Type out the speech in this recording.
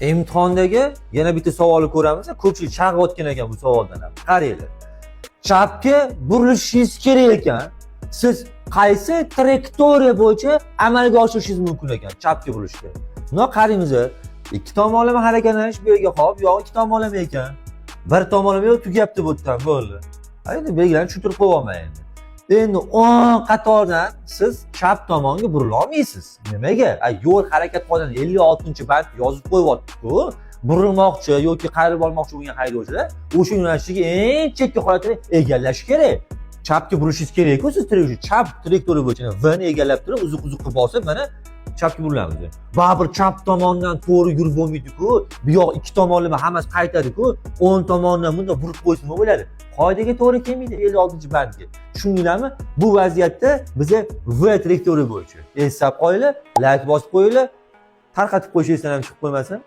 imtihondagi yana bitta savolni ko'ramiz. Ko'pchilik chalg'iyotgan ekan bu savoldan ham. Qaranglar. Chapga burilishingiz kerak ekan. Siz qaysi trayektoriya bo'yicha amalga oshirishingiz mumkin ekan chapga burilishda? Buni qaraymiz. Ikki tomonlama harakatlanish bu yerga hop, yo'q ikki tomonlama ekan. Bir tomonlama yo'q tugayapti bu yerdan bo'ldi. Endi belgilarni tushuntirib qo'yaman endi. Endi 10 qatordan siz chap tomonga burila olmaysiz. Nimaga? Yo'l harakat qoidasi 56-band yozib qo'yyapti-ku. Burilmoqchi yoki qayirib olmoqchi bo'lgan haydovchilar o'sha yo'nalishdagi eng chekka holatni egallash kerak. Chapga burishingiz kerak-ku siz chap trayektoriya bo'yicha V ni egallab turib, uzuq-uzuq qilib bosib, mana chapga burilamiz. Baribir chap tomondan to'g'ri yurib bo'lmaydi-ku. Bu yoq ikki tomonlama hammasi qaytadi-ku. 10 tomondan bunday burib qo'ysa nima bo'ladi? Qoidaga to'g'ri kelmaydi 56-bandga. Tushundinglarmi? Bu vaziyatda biza V trayektoriya bo'yicha. Eslab qo'yinglar, like bosib qo'yinglar, tarqatib qo'yishingizdan ham chiqib qo'ymasin.